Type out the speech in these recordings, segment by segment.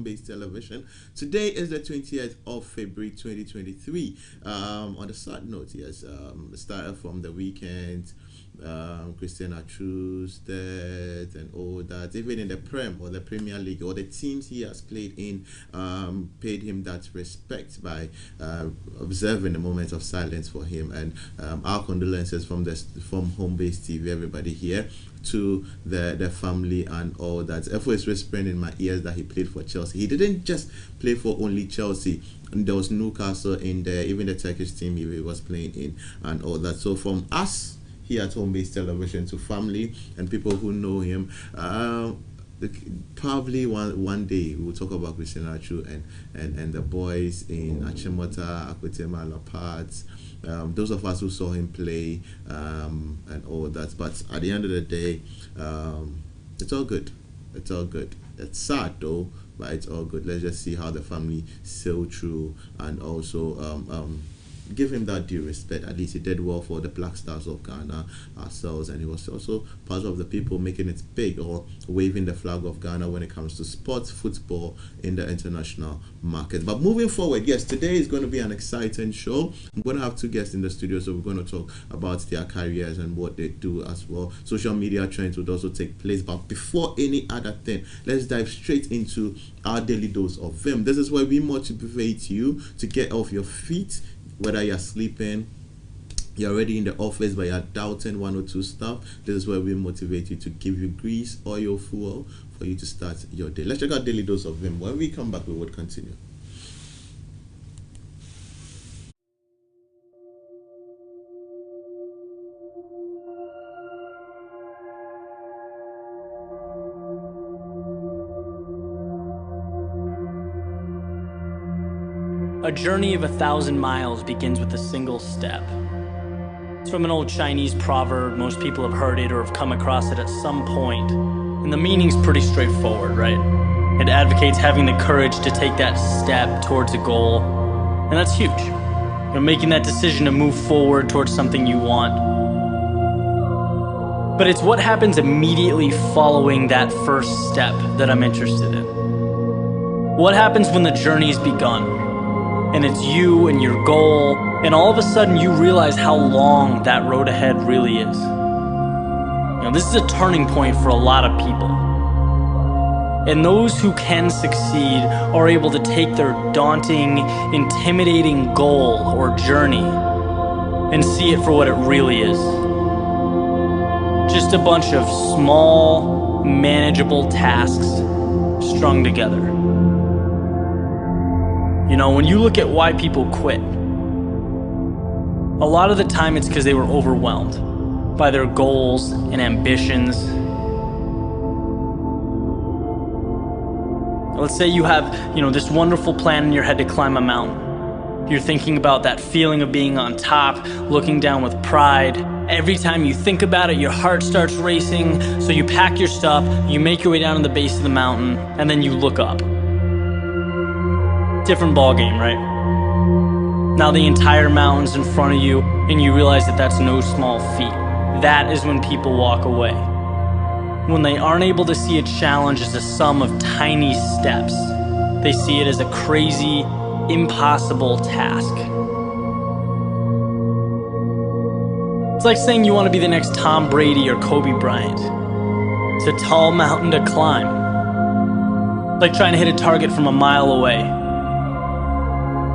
Based television. Today is the 20th of February 2023. On the sad note, yes, started from the weekend, Christian Atru's death and all that. Even in the Prem or the Premier League or the teams he has played in, paid him that respect by observing a moment of silence for him. And our condolences from Home Base TV, everybody here, to the family and all that. Efo is whispering in my ears that he played for Chelsea. He didn't just play for only Chelsea. There was Newcastle in there, even the Turkish team he was playing in and all that. So from us here at Home Base Television to family and people who know him, probably one day we will talk about Christian Atru and the boys in Achimota, Akwetema, La Paz. Those of us who saw him play and all that. But at the end of the day, it's all good. It's all good. It's sad though, but it's all good. Let's just see how the family sail through and also give him that due respect. At least he did well for the Black Stars of Ghana ourselves, and he was also part of the people making it big or waving the flag of Ghana when it comes to sports football in the international market. But moving forward, yes, today is going to be an exciting show. I'm going to have two guests in the studio, so we're going to talk about their careers and what they do as well. Social media trends would also take place, but before any other thing, let's dive straight into our daily dose of Vim. This is where we motivate you to get off your feet. Whether you're sleeping, you're already in the office, but you're doubting one or two stuff, this is where we motivate you to give you grease or your fuel for you to start your day. Let's check out Daily Dose of Vim. When we come back, we will continue. A journey of 1,000 miles begins with a single step. It's from an old Chinese proverb. Most people have heard it or have come across it at some point. And the meaning's pretty straightforward, right? It advocates having the courage to take that step towards a goal. And that's huge. You're making that decision to move forward towards something you want. But it's what happens immediately following that first step that I'm interested in. What happens when the journey's begun? And it's you and your goal, and all of a sudden you realize how long that road ahead really is. This is a turning point for a lot of people. And those who can succeed are able to take their daunting, intimidating goal or journey and see it for what it really is. Just a bunch of small, manageable tasks strung together. When you look at why people quit, a lot of the time it's because they were overwhelmed by their goals and ambitions. Let's say you have, this wonderful plan in your head to climb a mountain. You're thinking about that feeling of being on top, looking down with pride. Every time you think about it, your heart starts racing. So you pack your stuff, you make your way down to the base of the mountain, and then you look up. Different ball game, right? Now the entire mountain's in front of you and you realize that that's no small feat. That is when people walk away. When they aren't able to see a challenge as a sum of tiny steps, they see it as a crazy, impossible task. It's like saying you want to be the next Tom Brady or Kobe Bryant. It's a tall mountain to climb. Like trying to hit a target from a mile away.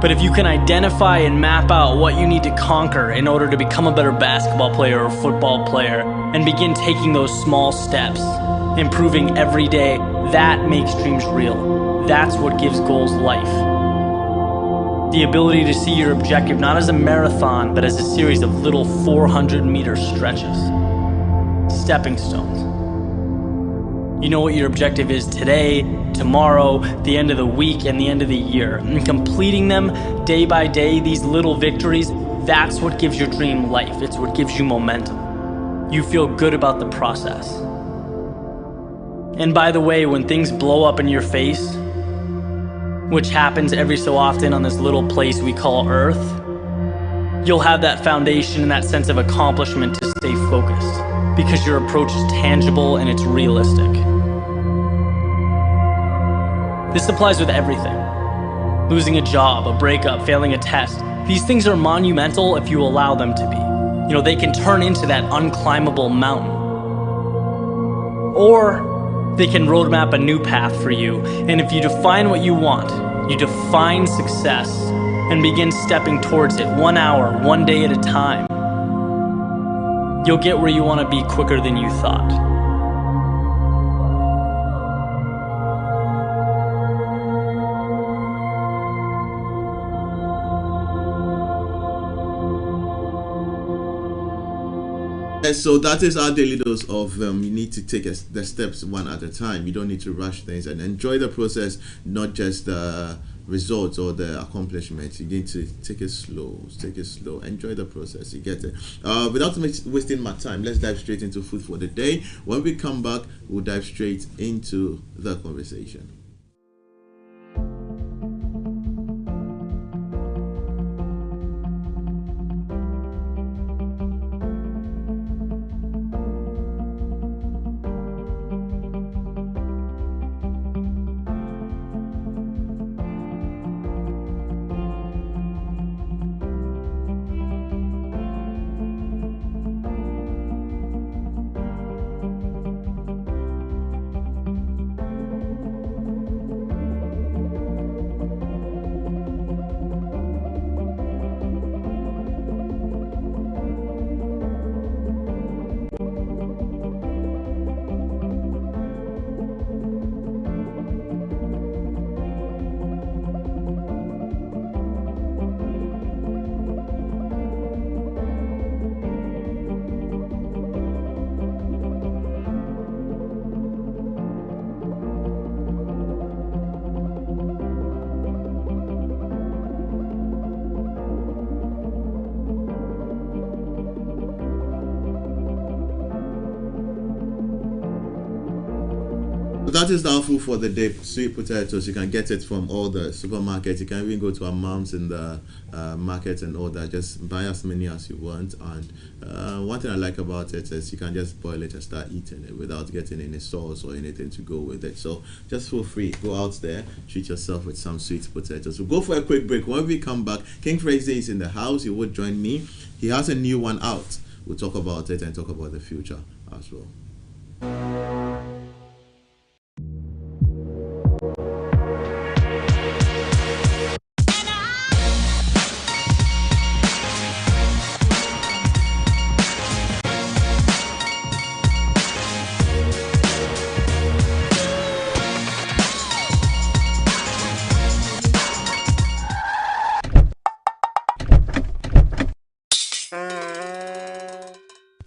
But if you can identify and map out what you need to conquer in order to become a better basketball player or football player and begin taking those small steps, improving every day, that makes dreams real. That's what gives goals life. The ability to see your objective not as a marathon, but as a series of little 400-meter stretches. Stepping stones. You know what your objective is today, tomorrow, the end of the week, and the end of the year. And completing them day by day, these little victories, that's what gives your dream life. It's what gives you momentum. You feel good about the process. And by the way, when things blow up in your face, which happens every so often on this little place we call Earth, you'll have that foundation and that sense of accomplishment to stay focused. because your approach is tangible and it's realistic. This applies with everything. Losing a job, a breakup, failing a test. These things are monumental if you allow them to be. You know, they can turn into that unclimbable mountain. Or they can roadmap a new path for you. And if you define what you want, you define success and begin stepping towards it 1 hour, 1 day at a time, you'll get where you want to be quicker than you thought. And so that is our daily dose of you need to take the steps one at a time. You don't need to rush things and enjoy the process, not just the results or the accomplishments. You need to take it slow, enjoy the process. You get it. Without wasting my time, let's dive straight into food for the day. When we come back, we'll dive straight into the conversation. That is our food for the day, sweet potatoes. You can get it from all the supermarkets. You can even go to our moms in the market and all that. Just buy as many as you want. And one thing I like about it is you can just boil it and start eating it without getting any sauce or anything to go with it. So just feel free, go out there, treat yourself with some sweet potatoes. We'll go for a quick break. When we come back, King Fraser is in the house. He would join me. He has a new one out. We'll talk about it and talk about the future as well.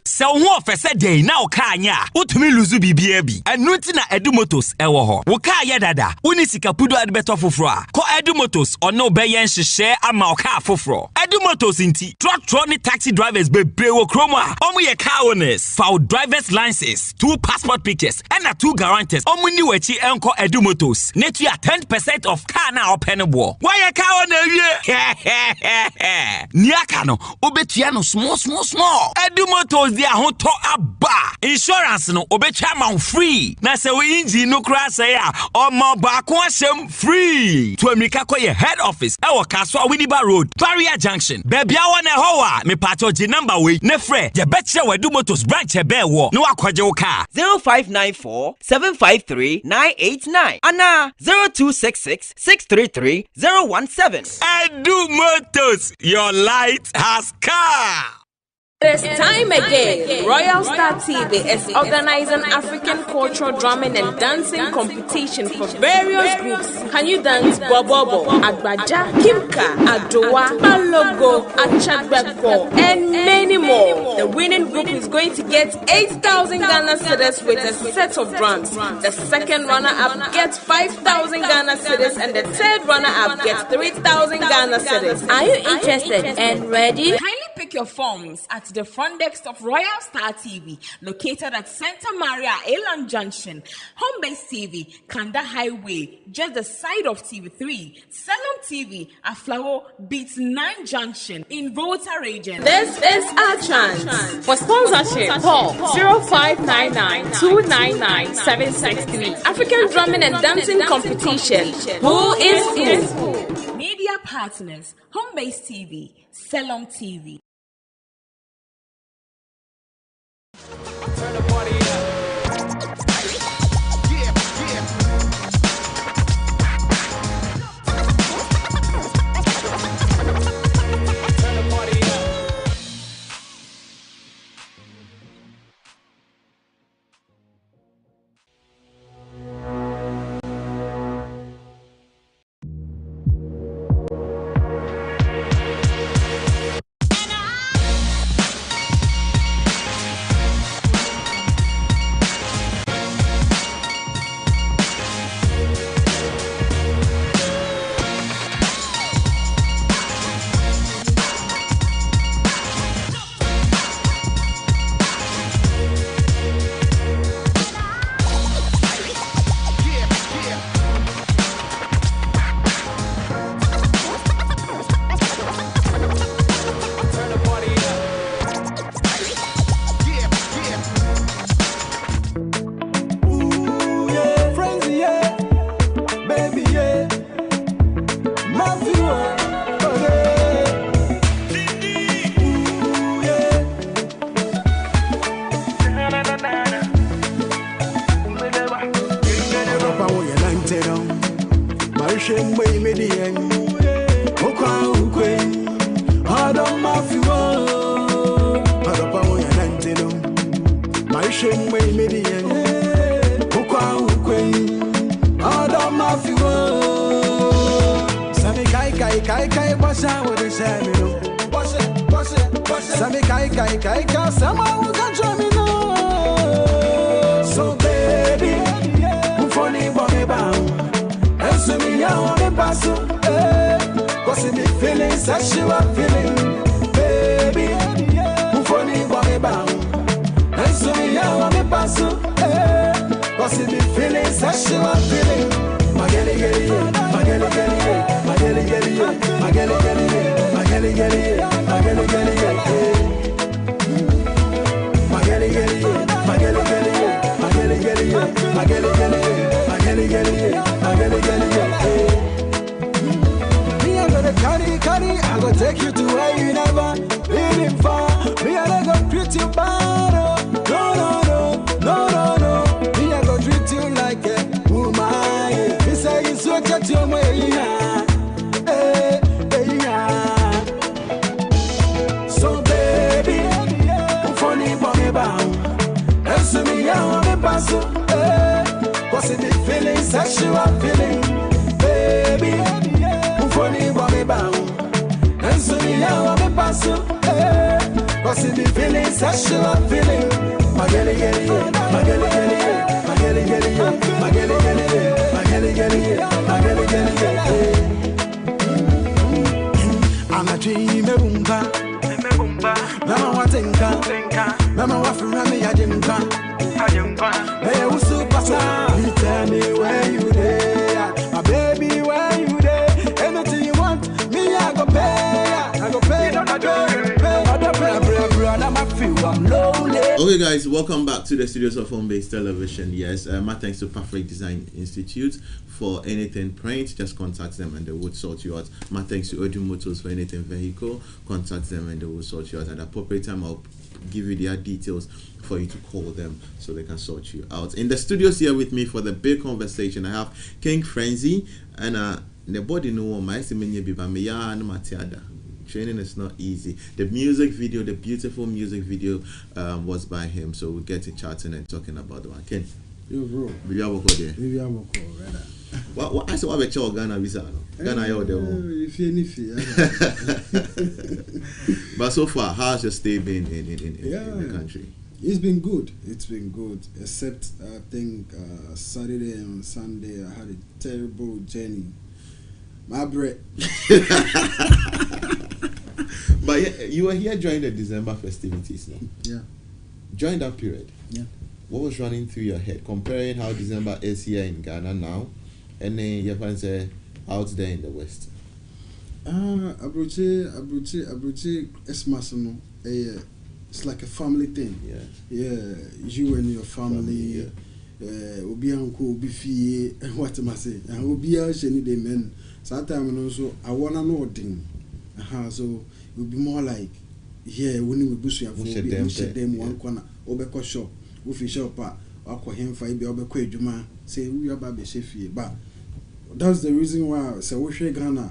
So what for said day now kanya utumi luzu bibia bi enu nti na Edu Motors ewo ho wo ka ye dada uni sika pudo ade beto foforo a ko Edu Motors ono be yen hyehyɛ ama o ka foforo Edu Motors nti truck ni taxi drivers bebre wo kromo a omo ye car owners for driver's license 2 passport pictures and 2 guarantors omo ni wachi enko Edu Motors netu ya 10% of car na open bo why ye car owner wie ni aka no obetua no small Edu Motors dia ho to aba insurance no obetwa man free na se we engine no kra say a omo ba ko asem free to America koye head office e wo Kaso Widiba Road Barrier Junction baby a wona ho a me pato G number we ne frɛ je betche Edu Motors branch e be wo no akwaje wo car 0594 753 989 ana 0266 633 017 Edu Motors, your light has car. It's time again. Royal Star TV is organizing African cultural drumming and dancing competition for various groups. Can you dance Bobobo, Agbaja, Kimka, Adowa, Balogo, Achagbeko, and many more? The winning group is going to get 8,000 Ghana cedis with a set of drums. The second runner-up gets 5,000 Ghana cedis and the third runner-up gets 3,000 Ghana cedis. Are you interested and ready? Kindly pick your forms at the front desk of Royal Star TV, located at Santa Maria, Elan Junction, Home Base TV, Kanda Highway, just the side of TV3, Salon TV at Flower Beats 9 Junction in Volta region. This is our chance. For sponsorship, call 0599-299-763. African Drumming and Dancing Competition. Who is who? Media partners, Home Base TV, Salon TV. Turn the party up. Okay guys, welcome back to the studios of Home Base Television. Yes, my thanks to Perfect Design Institute. For anything print, just contact them and they will sort you out. My thanks to Odu Motors. For anything vehicle, contact them and they will sort you out. At the appropriate time, I'll give you their details for you to call them so they can sort you out. In the studios here with me for the big conversation, I have King Frenzy and the body no one. My training is not easy. The music video, the beautiful music video was by him, so we'll get to chatting and talking about the one. Ken, yo bro, what I said, what about your Ghana visa? Ghana, you're the But so far, how's your stay been in the country? It's been good. It's been good, except I think Saturday and Sunday I had a terrible journey. My bread. But you were here during the December festivities, no? Yeah. During that period, yeah. What was running through your head, comparing how December is here in Ghana now, and then you can say out there in the West? Abroche Esmas no. It's like a family thing. Yeah, you and your family. Obi uncle, obi fie, what am I say? And obi else any day men. Sometimes also I wanna know thing. So it will be more like when we bush them one corner, Obeko shop, Wufi shop, Aqua him for be Obeko Juma, say we are baby Shefi. But that's the reason why Sawushe Ghana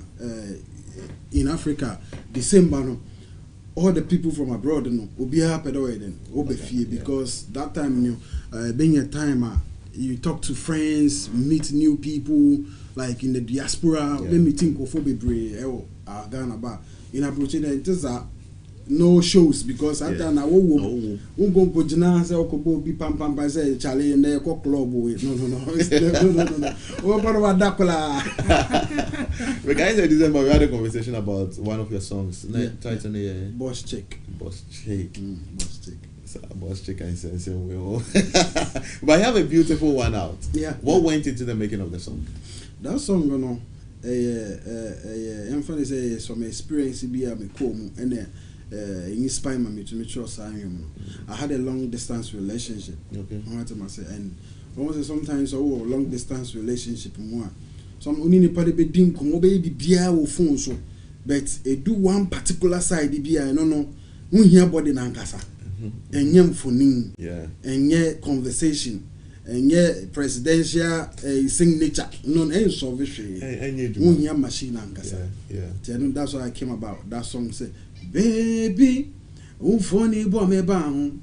in Africa, the same banner. All the people from abroad, will be happy then, because that time, being a timer, you talk to friends, meet new people, like in the diaspora. Let me think of Ghana, but in approaching it is no shows because at that I won't go to Jana, say, be pam pam by say Charlie and their club. No. What about Dakula? The guys in December, we had a conversation about one of your songs. Title Boss Chick. Boss Chick. Boss Chick and sense will. But I have a beautiful one out. Yeah. What went into the making of the song? That song, I'm say some experience be a me and inspire me to make sure I had a long distance relationship. Okay. And almost sometimes long distance relationship more. Some only party be dim come baby beer or phone so, but it do one particular side be I don't know. We hear body nankasa, and yam phoning, and yeah conversation, and yeah presidential signature, non any service, and yeah machine nankasa. That's why I came about that song. Say, baby, funny bomb bang,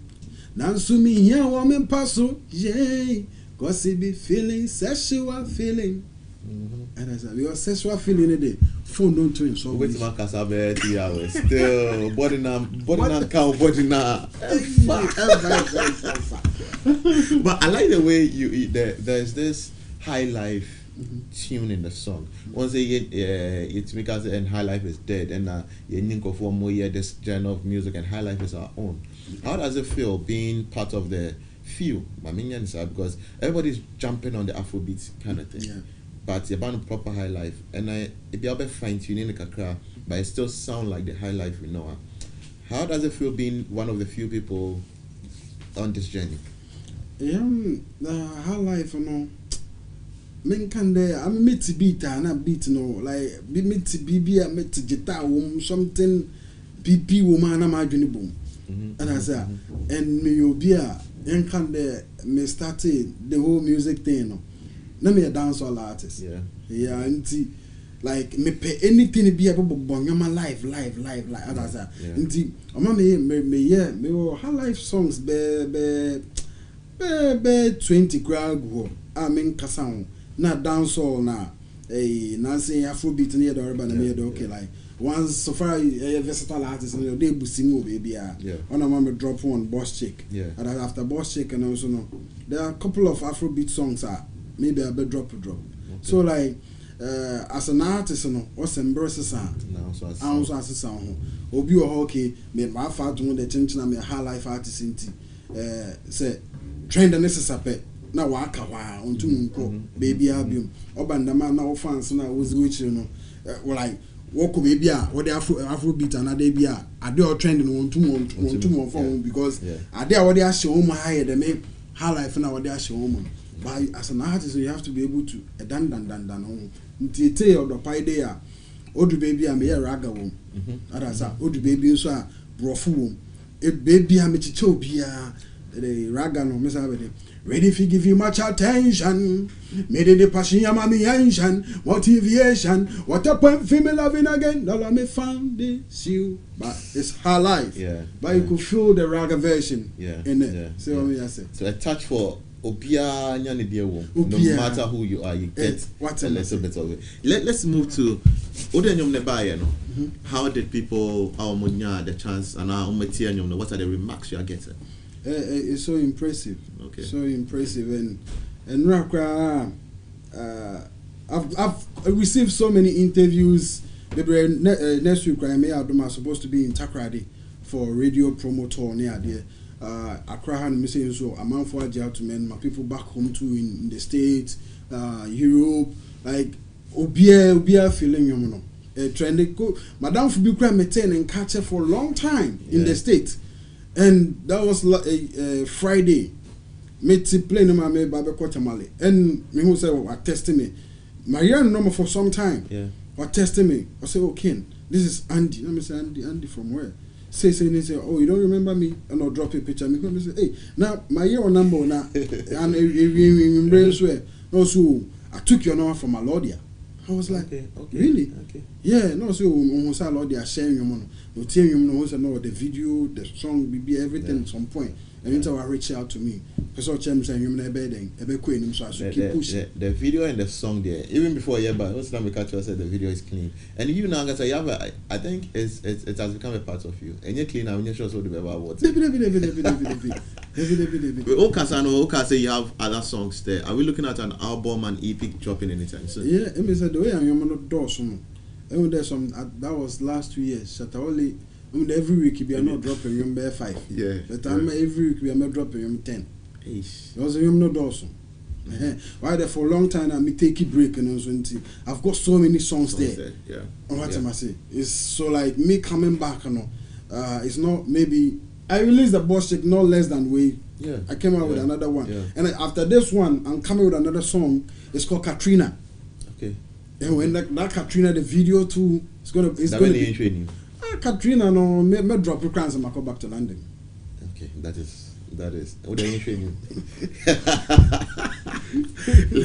Nansumi here woman passo, yay, gossipy feeling, sexual feeling. And I said, your sexual feeling in the phone don't twin. So wait my cassava 3 hours. Still body now count body now. But I like the way there's this high life tune in the song. Once it's because and high life is dead and you think of one more year this genre of music and high life is our own. How does it feel being part of the few? Because everybody's jumping on the Afrobeat kind of thing. Yeah. But you're bound proper high life, and it be able to fine tuning the kakra, but it still sound like the high life we know. How does it feel being one of the few people on this journey? The high life, men can there. I'm meet to beat and beat like be meet to be a met to guitar something PP woman I'm boom. And I said, and me you be a and can there me started the whole music thing. No me a dancehall artist. Yeah, and like me pay anything be able to my live. As I say, me high life songs be 20 crowd go. I mean kasang na dancehall na na say Afrobeat near the urban near okay like once so far a versatile artist and they busingo baby on a mama drop one Boss Chick. And after Boss Chick and also there are a couple of Afrobeat songs maybe a bit drop. Okay. So like as an artist, what's embraces also as a sound. Obi or okay, me my father to the attention I'm a high life artist in say trend the necessary na waka wa on to baby album obandama na fans na was which like what could be what the Afrobeat and they be they are trending on two phone because they are what they are showing higher than make high life now what they are showing. But as an artist, you have to be able to dan Nti or the pie there. Odu baby I'm here raga wom. Adasa odu baby so a brofu it baby am chitobia the raga no me sabe ready to give you much attention. Made the passion ya mami ancient motivation. What a point for me loving again. Dollar me found this you. But it's her life. But you could feel the raga version in it. See what me I say. So a touch for Obia nyane dear wo. No matter who you are, you get a little bit of it. Let's move to Odenyom Nebaye no. How did people the chance and what are the remarks you are getting? It's so impressive. Okay. So impressive and I've received so many interviews. Next week I'm supposed to be in Takoradi for radio promo tour near there. Accra and me saying so I'm for to men my people back home too in the States, Europe, like obia feeling trendy. Madame Fubikra maintained and catch her for a long time in the States. And that was a Friday. Me to play no my Babe Kwatamale. And me who said, "What testing me?" My young number for some time. Yeah. What testing me? I say, "Okay, this is Andy." Let me say, Andy from where? Say, "Oh, you don't remember me?" And I'll drop a picture. Me come say, "Hey, now my year number now." And we swear. Also, I took your number from Alodia. I was like, okay. Really? Okay. Yeah, no, so on say Alodia sharing your money. No tell you no the video, the song, be everything at some point. And until I reach out to me, because all chums saying you may be then, so I should keep pushing. The video and the song there, even before but what's time we catch you said the video is clean. And you now guys, I think it has become a part of you. And you're clean and you're sure so the about what. Okay, say you have other songs there. Are we looking at an album and EP dropping anytime soon? Yeah, I said the way I'm not doing. And there's some that was last 2 years. Only every week we are not dropping you 5. Yeah. But every week we are not dropping you 10. Eesh. Because you not awesome. Why there for a long time I me take a break and also I've got so many songs there. Yeah. And what am I say? It's so like me coming back, it's not maybe I released the Boss Chick not less than way. Yeah. I came out with another one. Yeah. And after this one, I'm coming with another song. It's called Katrina. Okay. And when that Katrina, the video too, it's gonna be training. Katrina no me drop the crayons and I come back to London. Okay, that is. Oh, they're training.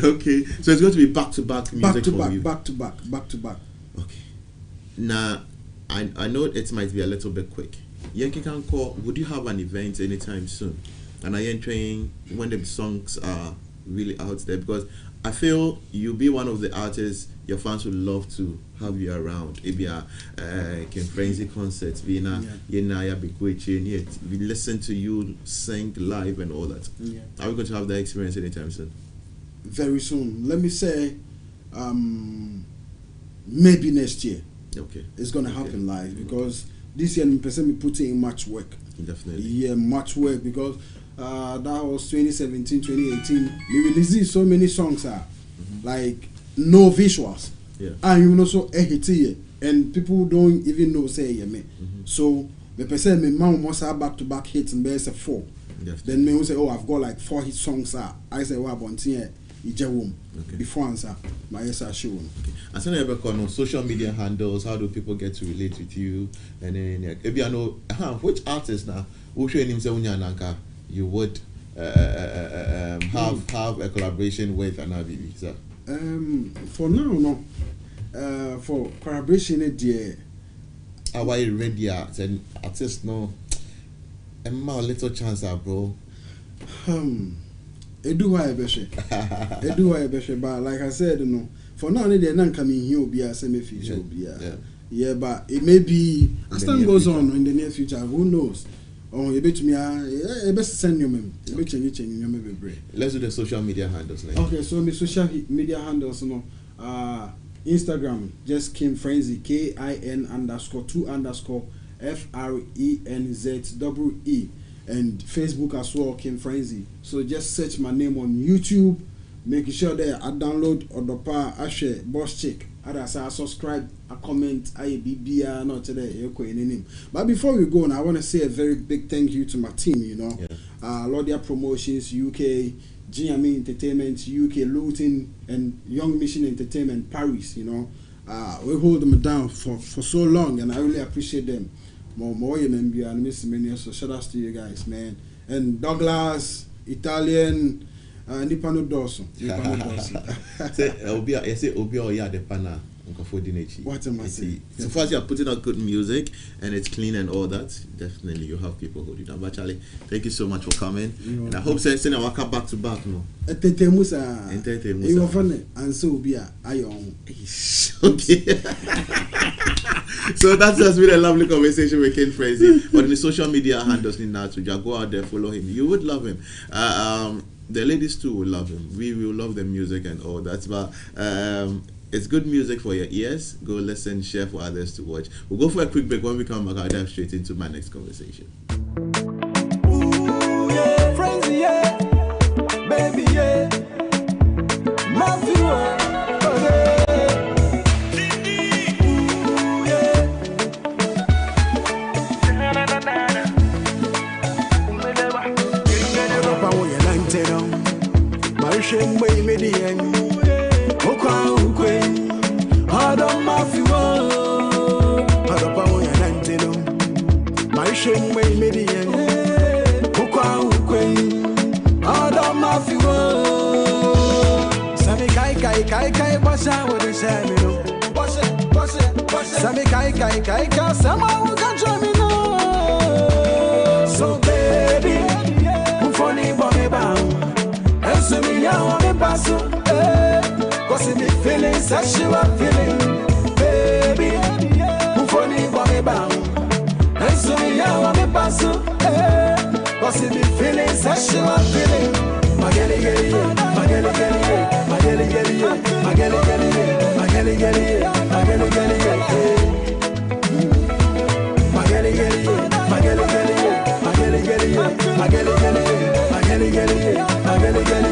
Okay, so it's going to be back to back music for you. Back to back. Okay. Now, I know it might be a little bit quick. Yankee can call. Would you have an event anytime soon? And I entering when the songs are really out there, because I feel you'll be one of the artists your fans would love to have you around. If you are King Frenzy concerts, we listen to you sing live and all that. Yeah. Are we going to have that experience anytime soon? Very soon. Let me say, maybe next year. Okay. It's gonna happen live because this year me putting in much work. Definitely. Yeah, much work because that was 2017, 2018. We released so many songs like no visuals. Yeah. And you know so here and people don't even know say me. So the person me man must have back to back hits and there's a 4. Definitely. Then me will say, oh, I've got like 4 hit songs. I say, well, okay. Before answer my show. Okay. And so on social media handles, how do people get to relate with you? And then if you know which artist now who show him say you would have a collaboration with an ABB, sir? For now, no. For collaboration, dear. How are you ready? And artist no. A little chance, bro. It do why but like I said, you know, for now, they're not coming here. Be a semi future. Yeah, but it may be as time goes on in the near future. Who knows? Oh, you bet me. Best send you me. You bet you me. Let's do the social media handles. Like. Okay, so my social media handles, you know, Instagram just King Frenzy KIN_2_ FRENZEE. And Facebook as well, King Frenzy. So just search my name on YouTube, making sure that I download or the power I share Boss Chick. I subscribe, I comment, I be not today. But before we go on, I want to say a very big thank you to my team. You know, Lodia Promotions UK, GME Entertainment UK, Luton, and Young Mission Entertainment Paris. You know, we hold them down for so long, and I really appreciate them. More and Miss Mania, so shout out to you guys, man. And Douglas, Italian, Nipano Dawson. Say Obi or ya the pana. What am I saying? So far as you are putting out good music and it's clean and all that, definitely you have people who do that. But Charlie, thank you so much for coming. And I hope saying I come back to back no. Tete Musa. You were funny and so be a iron. Okay. So that's just been a lovely conversation with King Frenzy. But in the social media handles now to just go out there, follow him. You would love him. The ladies too will love him. We will love the music and all that. But it's good music for your ears. Go listen, share for others to watch. We'll go for a quick break. When we come back, I'll dive straight into my next conversation. Ooh, yeah. Frenzy, yeah. Baby, yeah. Matthew, oh, yeah. don't mafi wo. Adapa wo ya nantelo. Maisha mwe median. Ukwa ukwe. I don't mafi wo. Sami kai basa wo de sami no. Sami kai sama wo kan me no. So baby, ufoni bombe ba. Answer me how I'm passo. Cause me feeling sexual feeling. Baby, ufoni bombe ba. Answer me how I'm passo. Cause me feeling sexual feeling. Mageli geli, mageli geli, mageli geli, mageli geli, mageli geli, mageli geli. Mageli geli, mageli geli, mageli geli, mageli geli, mageli geli.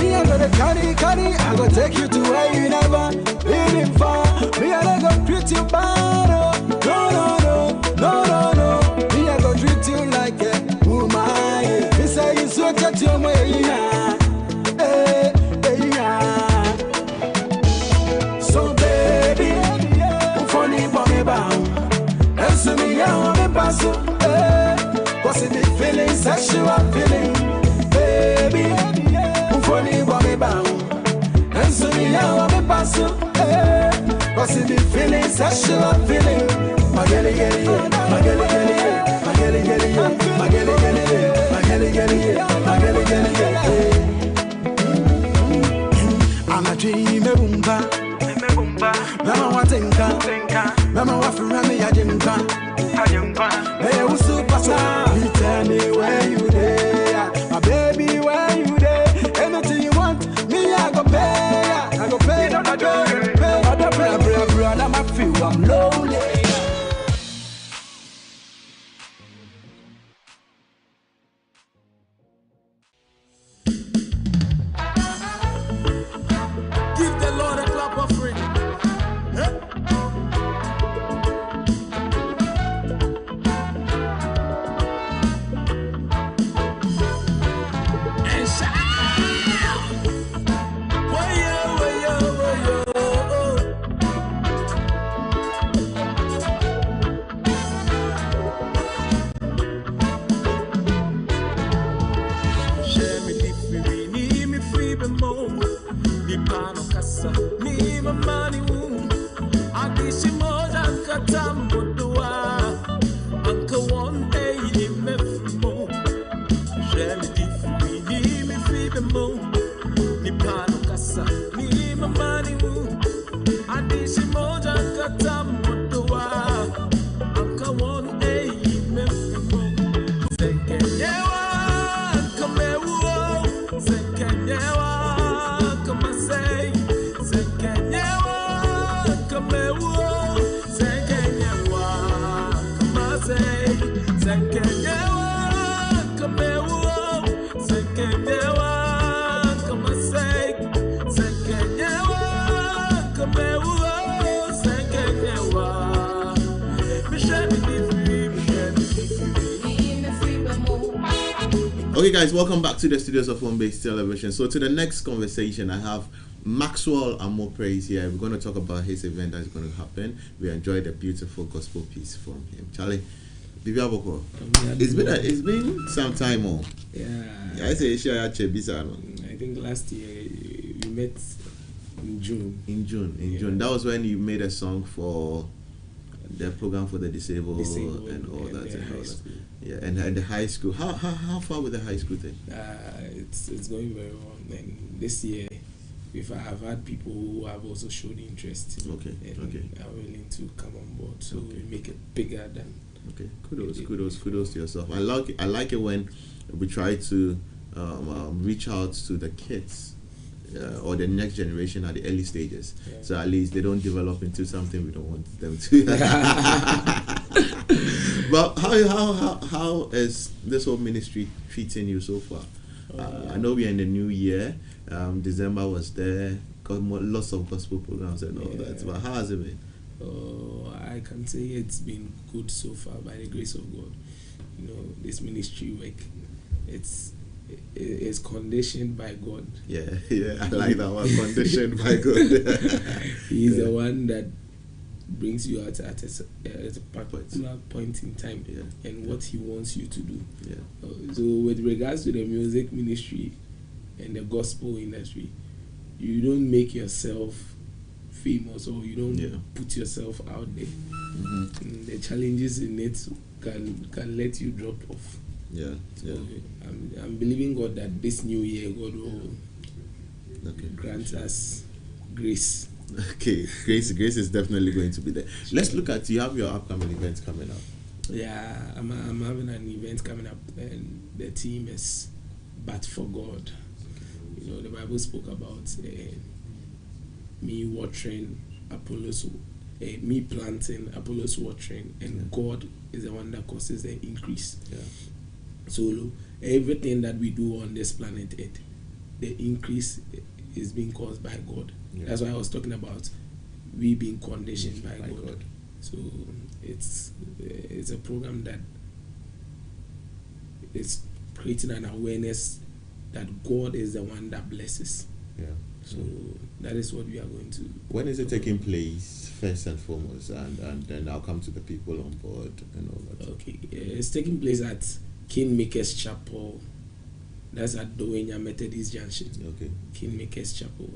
Me I gonna carry, I gonna take you to where you never been before. Me I gonna treat you bad, no. Me I gonna treat you like a woman. Me say you so touch your way, So baby, ufoni bombe ba. Answer me how I'm passo. Cause it be feeling sexual feeling. Baby, ufoni bombe ba. Answer me how I'm passo. Cause it be feeling sexual feeling. Mageli geli, mageli geli, mageli geli, mageli geli, mageli geli, mageli geli. I'm a dream bumba. Mama watenka, mama wafura me yajimba. Hey, who's superstar? You tell me where you there, my baby, where you there? Anything you want, me I go pay, I go pay. Other brother, I'm a feel I'm lonely. Give the Lord a clap offering. Okay, guys, welcome back to the studios of Home Base Television. So, to the next conversation, I have Maxwell Amopraise here. We're going to talk about his event that's going to happen. We enjoyed a beautiful gospel piece from him. Charlie, Bibi Aboko, it's been some time on. Yeah. I say I think last year we met in June. In June. That was when you made a song for the program for the disabled and all that. Yeah, and the high school. How far with the high school thing? It's going very well. And this year, I've had people who have also showed interest. Okay. Are willing to come on board to make it bigger than. Okay, kudos to yourself. I like it when we try to reach out to the kids. Or the next generation at the early stages, so at least they don't develop into something we don't want them to. But how is this whole ministry treating you so far? I know we're in the new year. December was there. Got lots of gospel programs and all that. But how has it been? I can say it's been good so far by the grace of God. You know, this ministry work, it's is conditioned by God. Yeah, I like that one. Conditioned by God. He's the one that brings you out at a particular point in time, and what he wants you to do. So with regards to the music ministry and the gospel industry, you don't make yourself famous, or you don't put yourself out there. The challenges in it can let you drop off. I'm believing God that this new year God will grant us grace. Okay, grace is definitely going to be there. Let's look at, you have your upcoming events coming up. Yeah, I'm having an event coming up, and the theme is But for God. You know, the Bible spoke about me watering, Apollos, me planting, Apollos watering, and God is the one that causes the increase. So everything that we do on this planet Earth, the increase is being caused by God. That's why I was talking about we being conditioned by God. So it's a program that is creating an awareness that God is the one that blesses. So that is what we are going to. When is it taking place, first and foremost, and then I'll come to the people on board and all that. Okay, it's taking place at Kingmakers Chapel. That's at Dowenya Methodist Junction. Okay. Kingmakers Chapel.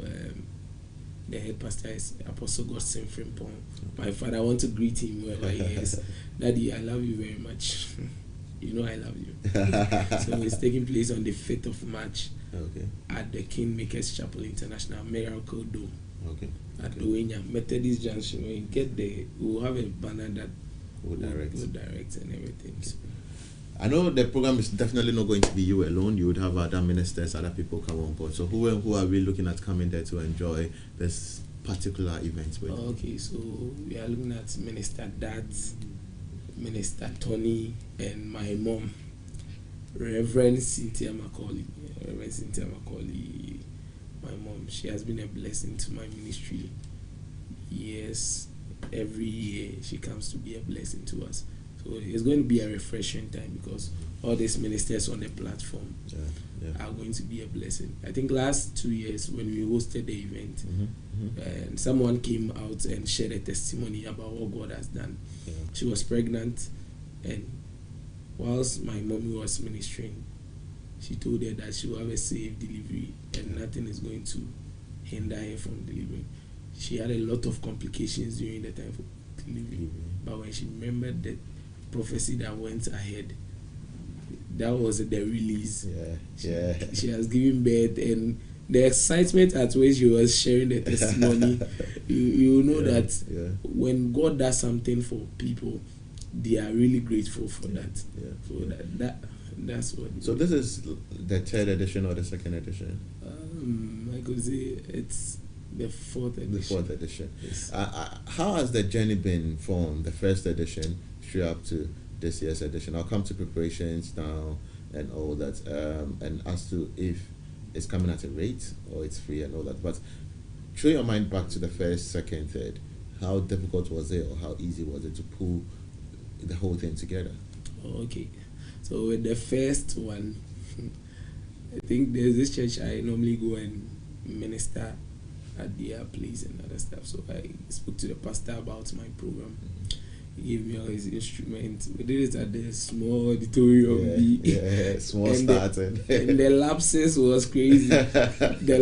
The head pastor is Apostle Godson Frimpong. My father, I want to greet him wherever he is. Daddy, I love you very much. You know I love you. So it's taking place on the 5th of March at the Kingmakers Chapel International Miracle Dome. At Dowenya Methodist Junction. When you get there, we'll have a banner that will direct and everything. I know the program is definitely not going to be you alone. You would have other ministers, other people come on board. So who are we looking at coming there to enjoy this particular event with? Okay, so we are looking at Minister Dads, Minister Tony, and my mom, Reverend Cynthia Macaulay. My mom, she has been a blessing to my ministry. Yes, every year she comes to be a blessing to us. So it's going to be a refreshing time because all these ministers on the platform are going to be a blessing. I think last 2 years when we hosted the event, and someone came out and shared a testimony about what God has done. She was pregnant, and whilst my mommy was ministering, she told her that she will have a safe delivery and nothing is going to hinder her from delivering. She had a lot of complications during the time for delivery, but when she remembered that prophecy that went ahead, that was the release. She has given birth, and the excitement at which she was sharing the testimony, you know that when God does something for people, they are really grateful for that. So that's what. So this is the 3rd edition or the 2nd edition? I could say it's the 4th edition. The 4th edition. Yes. How has the journey been from the 1st edition straight up to this year's edition? I'll come to preparations now and all that, and as to if it's coming at a rate or it's free and all that. But throw your mind back to the 1st, 2nd, 3rd. How difficult was it, or how easy was it to pull the whole thing together? Okay, so with the first one, I think there's this church I normally go and minister at their place and other stuff. So I spoke to the pastor about my program. He gave me all his instruments. We did it at the small auditorium. Small starting. And the lapses was crazy. the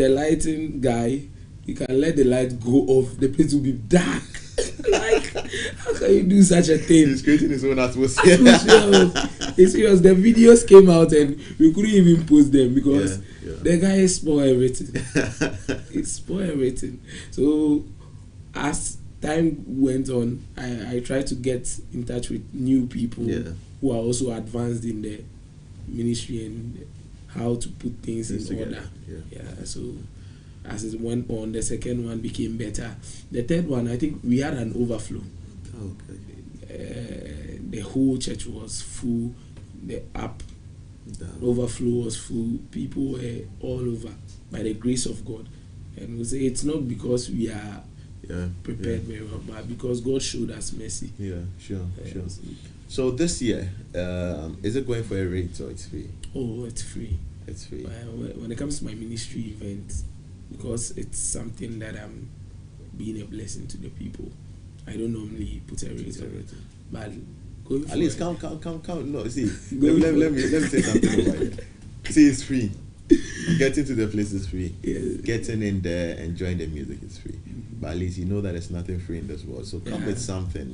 lighting guy, you can let the light go off, the place will be dark. Like, how can you do such a thing? He's creating his own atmosphere. It's serious. The videos came out and we couldn't even post them because the guy spoiled everything. It spoiled everything. So as time went on, I tried to get in touch with new people who are also advanced in the ministry and how to put things in order. So as it went on, the second one became better. The third one, I think we had an overflow. The whole church was full. The overflow was full. People were all over by the grace of God. And we say it's not because we are prepared very well. But because God showed us mercy. Yeah, sure. So this year, is it going for a rate or it's free? Oh, it's free. It's free. When it comes to my ministry event, because it's something that I'm being a blessing to the people, I don't normally put a rate on it. But at least count. No, see, let me say something about it. See, it's free. Getting to the place is free. Getting in there, enjoying the music is free. But at least you know that there's nothing free in this world. So come with something.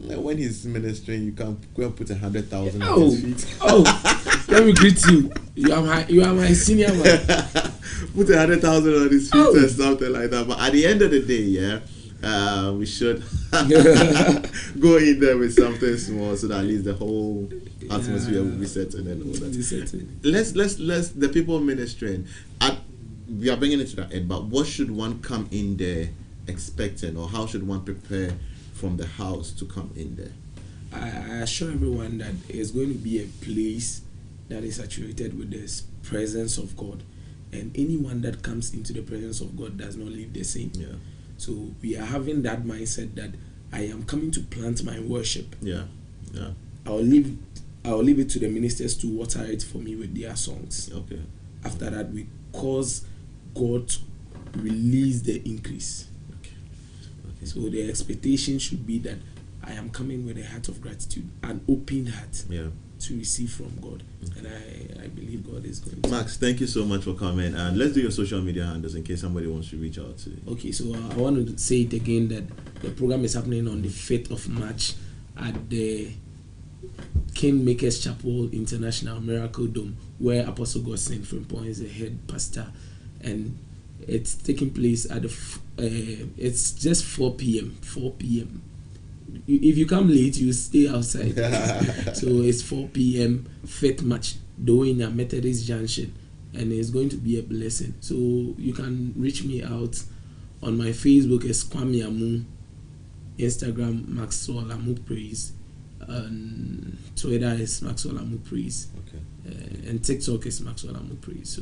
When he's ministering, you can go and put 100,000 on his feet. Let me greet you. You are my senior man. Put 100,000 on his feet or something like that. But at the end of the day, we should go in there with something small so that at least the whole atmosphere will be settled and all that. Let's the people ministering. We are bringing it to that end, but what should one come in there expecting, or how should one prepare from the house to come in there? I assure everyone that it's going to be a place that is saturated with the presence of God, and anyone that comes into the presence of God does not leave the same. So we are having that mindset that I am coming to plant my worship. I'll leave it to the ministers to water it for me with their songs. After that, we cause God to release the increase. So the expectation should be that I am coming with a heart of gratitude, an open heart to receive from God. And I believe God is going to. Max, thank you so much for coming. And let's do your social media handles in case somebody wants to reach out to you. Okay, so I want to say it again that the program is happening on the 5th of March at the Kingmakers Chapel International Miracle Dome, where Apostle Godson Frimpong is the head pastor. And it's taking place at it's just 4 p.m. If you come late, you stay outside. So it's 4 p.m. 5th March, Doina Methodist Junction, and it's going to be a blessing. So you can reach me out on my Facebook as Kwame Amu, Instagram Maxwell Amu Praise, and Twitter is Maxwell Amu Praise, and TikTok is Maxwell Amu Praise.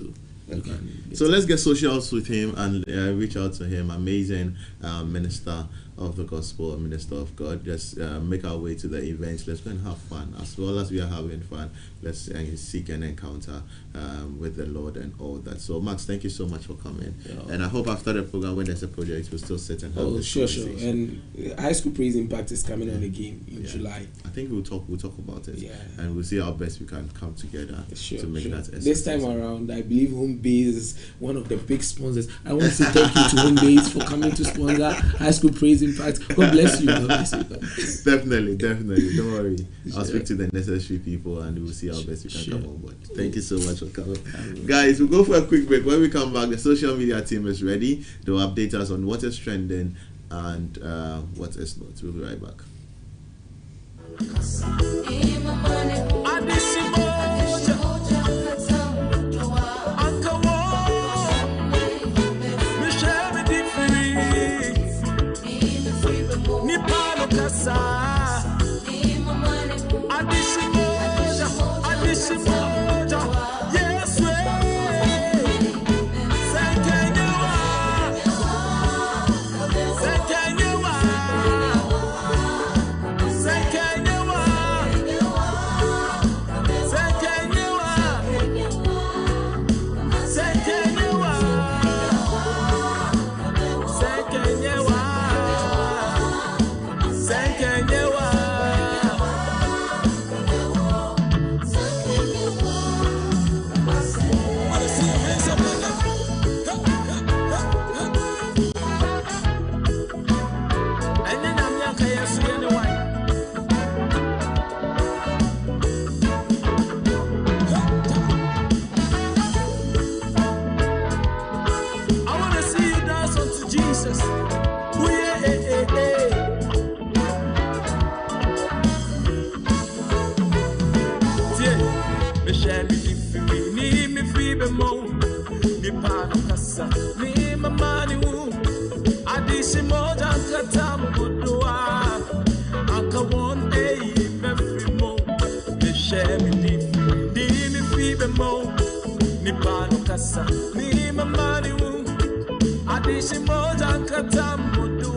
So let's get socials with him and reach out to him. Amazing minister of the gospel, a minister of God. Just make our way to the events. Let's go and have fun. As well as we are having fun, let's seek an encounter with the Lord and all that. So Max, thank you so much for coming. And I hope after the program, when there's a project, we'll still sit and have this sure. And High School Praise Impact is coming on again in July. I think we'll talk about it. And we'll see how best we can come together to make that. This time around, I believe Home Base is one of the big sponsors. I want to say thank you to Home Base for coming to sponsor High School Praise Impact. God bless you. Definitely. Don't worry. I'll speak to the necessary people and we'll see how best we can come on board. Thank you so much for coming. Guys, we'll go for a quick break. When we come back, the social media team is ready. They'll update us on what is trending and what is not. We'll be right back. Ni mamani wu adisi moja katambudu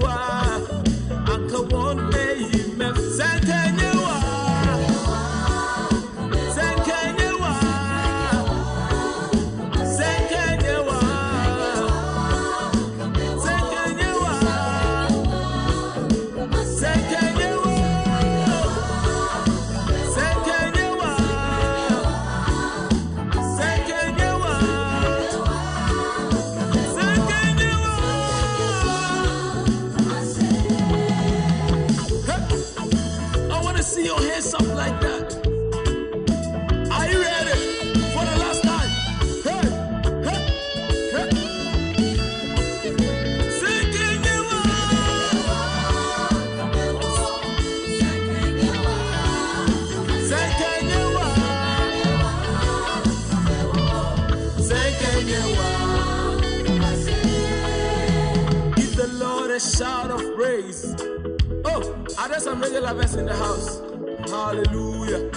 shout of praise. Oh, are there some regular lovers in the house? Hallelujah.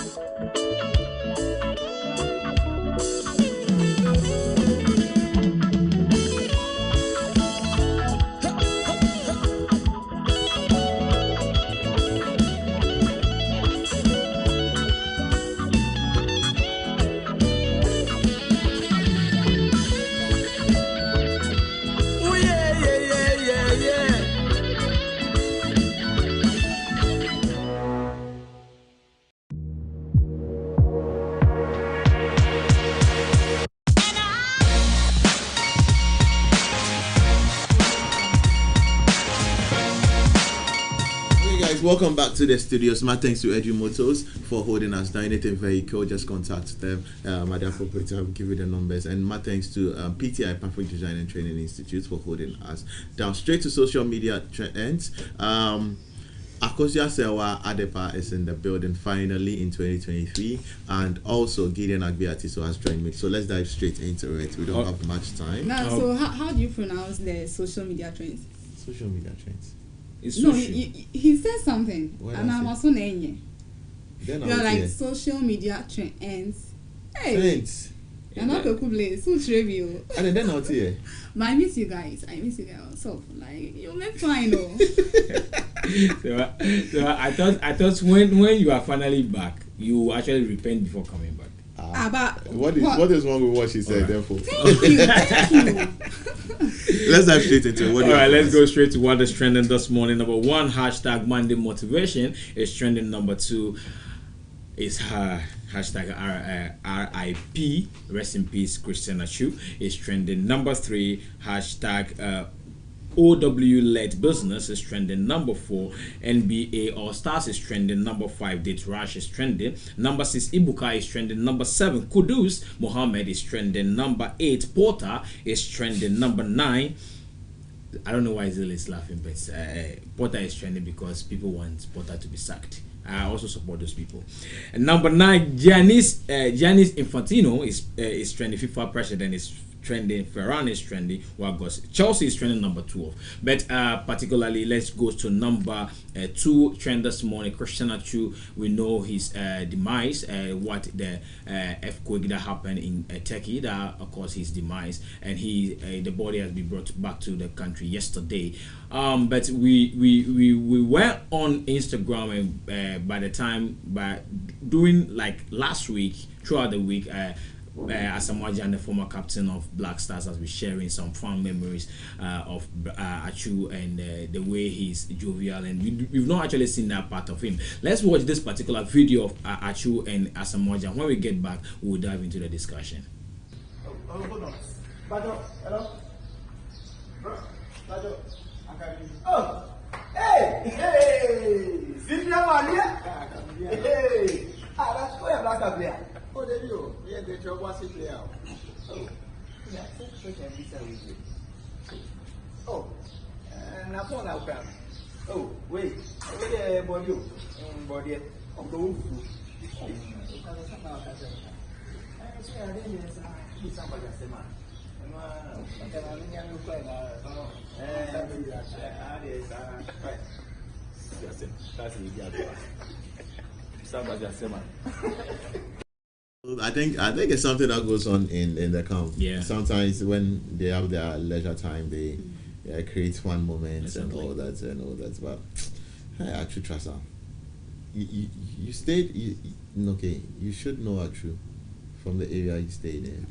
Welcome back to the studios. My thanks to Edu Motors for holding us down. Anything vehicle, just contact them. At the appropriate time, I'll give you the numbers. And my thanks to PTI, Perfect Design and Training Institute, for holding us down. Straight to social media trends. Akosia Sewa Adepa is in the building finally in 2023, and also Gideon Agbiatiso has joined me. So let's dive straight into it. We don't have much time. Now, so how do you pronounce the social media trends? Social media trends. No, he said something, and I was on Enye. You're like social media trends. Hey, trends. You're not a cool place. So trivial. And then out here. But I miss you guys. So like you make fine though. so I thought when you are finally back, you actually repent before coming back. But what is wrong with what she said? Right. Therefore, thank you. Let's dive straight into it. All right, let's go straight to what is trending this morning. Number 1, hashtag Monday motivation is trending. Number 2 is hashtag RIP, rest in peace, Christian Achu, is trending. Number 3, hashtag OW-led business is trending. Number 4, NBA All-Stars is trending. Number 5, Date Rush is trending. Number 6, Ibuka is trending. Number 7, Kudus Mohammed is trending. Number 8, Porter is trending. Number 9, I don't know why Zil is laughing, but Porter is trending because people want Porter to be sacked. I also support those people. And number 9, Giannis Infantino is trending. FIFA president is trending. Ferran is trending. Chelsea is trending number 12. But particularly, let's go to number 2 trend this morning. Christian Achu, we know his demise. What the earthquake that happened in Turkey, that of course his demise, and the body has been brought back to the country yesterday. But we were on Instagram, and by doing like last week, throughout the week, Asamoah Gyan, the former captain of Black Stars, has been sharing some fun memories of Achu and the way he's jovial, and we've not actually seen that part of him. Let's watch this particular video of Achu and Asamoah Gyan. When we get back, we'll dive into the discussion. Hold on. Hello? Oh! Hey! Cynthia Maria! Hey! That's why I'm Black player. Oh, there you go. Yeah, the job was it there. Oh, yeah, oh, and I phone out. Oh, wait, body of the wolf. I think it's something that goes on in the camp. Yeah. Sometimes when they have their leisure time, they create fun moments and all that. But I actually trust her. You stayed. Okay, you should know Achu from the area you stayed in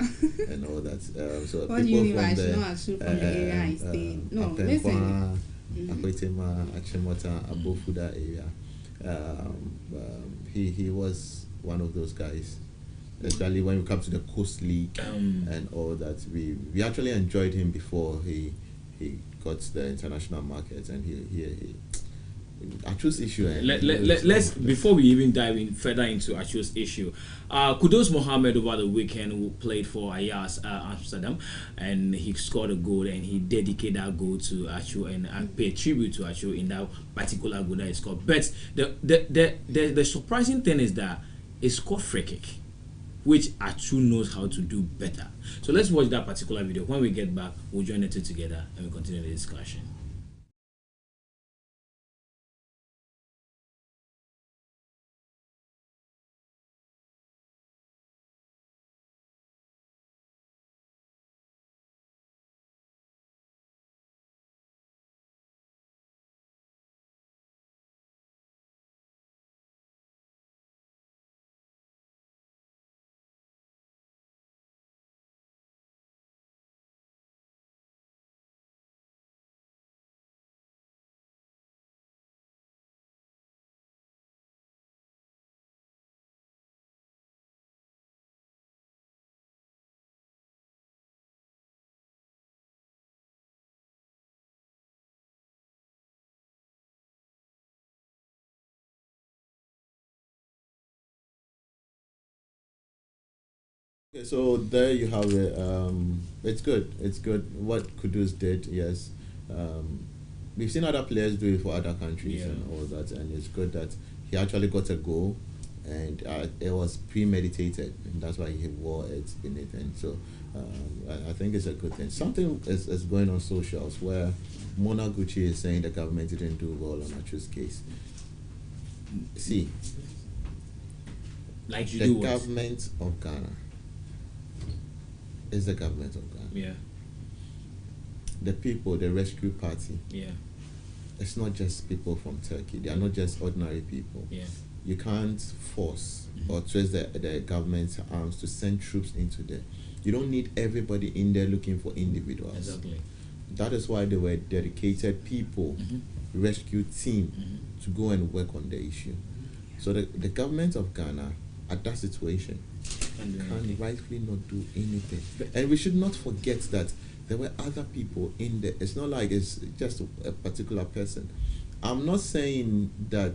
and all that. So what people do you mean from I the should know Achu from the area I stayed? No, listen. Akwetema, Achimota, Abofuda area. He was one of those guys, especially when we come to the Coast League and all that. We actually enjoyed him before he got to the international market, and he Achu's issue. Let's before we even dive in further into Achu's issue, Kudus Mohammed over the weekend, who played for Ajax Amsterdam, and he scored a goal, and he dedicated that goal to Achu and paid tribute to Achu in that particular goal that he scored. But the surprising thing is that he scored free kick, which Achu knows how to do better. So let's watch that particular video. When we get back, we'll join the two together and we'll continue the discussion. Okay, so there you have it. It's good. It's good. What Kudus did, yes. We've seen other players do it for other countries and all that, and it's good that he actually got a goal, and it was premeditated, and that's why he wore it in it. And so I think it's a good thing. Something is going on socials where Mona Gucci is saying the government didn't do well on Achu's case. See, like you the do government of Ghana is the government of Ghana. Yeah. The people, the rescue party. Yeah. It's not just people from Turkey. They are not just ordinary people. Yeah. You can't force or twist the government's arms to send troops into there. You don't need everybody in there looking for individuals. Exactly. That is why there were dedicated people, rescue team, to go and work on the issue. So the government of Ghana, at that situation, can rightfully not do anything. And we should not forget that there were other people in there. It's not like it's just a particular person. I'm not saying that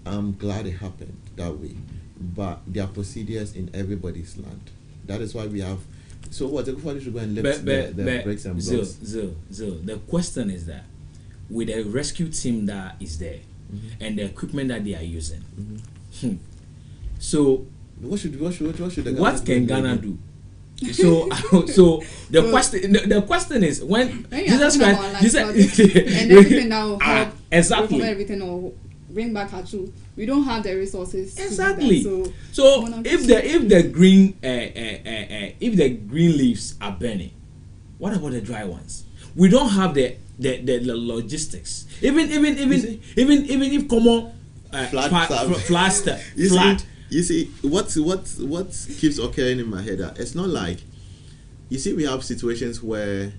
I'm glad it happened that way, but there are procedures in everybody's land. That is why we have. So what? Everybody should go and lift the bricks and blocks. The question is that with the rescue team that is there and the equipment that they are using, so what can Ghana do? So the question is when Jesus Christ, and everything now help exactly everything or bring back Achu. We don't have the resources exactly. To do that, so if the green leaves are burning, what about the dry ones? We don't have the logistics. Even if common flat. You see, what keeps occurring in my head, it's not like, you see, we have situations where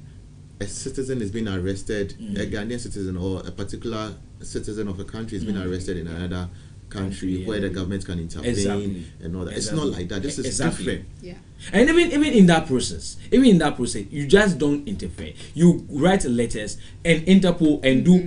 a citizen is being arrested, a Ghanaian citizen or a particular citizen of a country is being arrested in another country where the government can intervene and all that. It's not like that. This is different. Yeah. And even in that process, you just don't interfere. You write letters and Interpol and do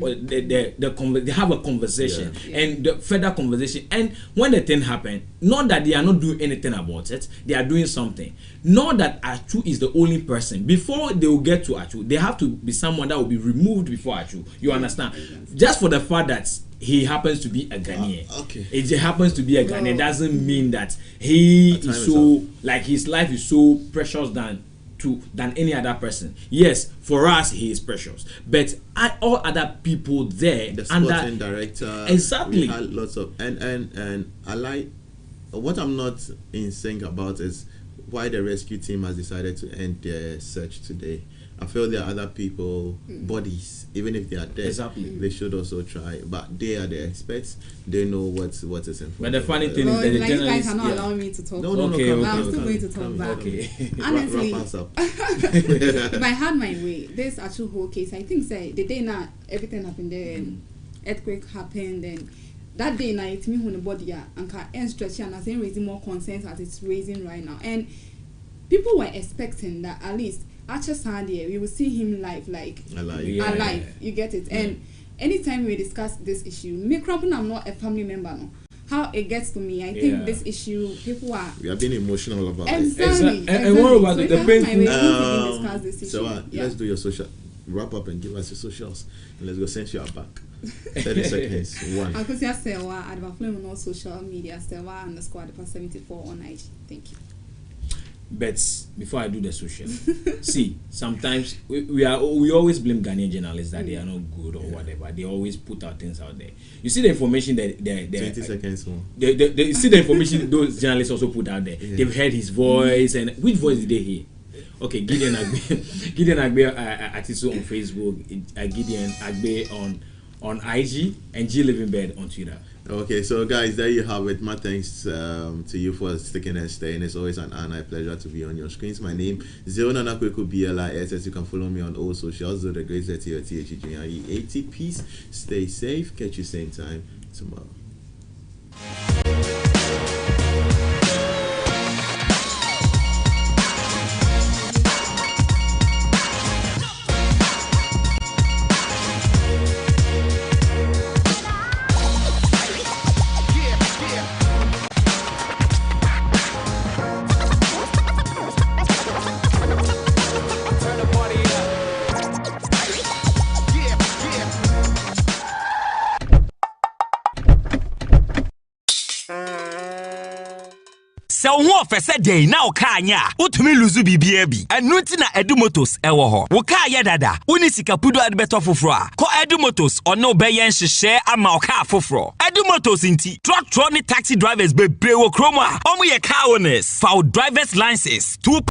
they have a conversation and the further conversation. And when the thing happens, not that they are not doing anything about it, they are doing something. Not that Achu is the only person. Before they will get to Achu, there have to be someone that will be removed before Achu. You understand? Just for the fact that he happens to be a Ghanaian. Okay. It just happens to be a Ghanaian doesn't mean that he is so like his life is so precious than any other person. Yes, for us he is precious, but all other people there, the sporting director, exactly, we had lots of and I like what I'm not in sync about is why the rescue team has decided to end their search today. I feel there are other people, bodies, even if they are dead, they should also try. But they are the experts; they know what is in front. But the funny thing is that the journalists, you guys cannot allow me to talk. No, I'm still going to talk back. Honestly, wrap us up. If I had my way, this actual whole case, I think the day now everything happened there, earthquake happened, and that day night it's me who the body and can stretch and as raising more concerns as it's raising right now, and people were expecting that at least. Archer Sunday, we will see him live, alive. You get it. And anytime we discuss this issue, me, I'm not a family member. No, how it gets to me, I think this issue, people are. We are being emotional about it. Exactly. And what about the painful? Discuss this issue. So let's do your social wrap up and give us your socials, and let's go send you back. 30 seconds. One. I could say Sewa Advaflame on all social media. Sewa_74 on IG. Thank you. But before I do the social, see, sometimes we always blame Ghanaian journalists that they are not good or whatever. They always put out things out there. You see the information that 20 seconds more. You see the information those journalists also put out there. They've heard his voice, and which voice did they hear? Okay, Gideon Agbe Atiso on Facebook, Gideon Agbe on IG, and G Living Bed on Twitter. Okay, so guys, there you have it. My thanks to you for sticking and staying. It's always an honor, a pleasure to be on your screens. My name is Zeonana Kweku BLIS. You can follow me on all socials. The Great ZTOTHGNRE80. Peace. Stay safe. Catch you same time tomorrow. sɛ wo ho ofese dey na wo kaa nya utumi luzu bibia bi enu nti na Edu Motors ewo ho wo kaa ye dada uni sika pudo ade beto foforo a ko Edu Motors ono be yen hyehyɛ ama wo kaa foforo Edu Motors nti truck ni taxi drivers bebre wo kromo a omo ye car owners for driver's license 2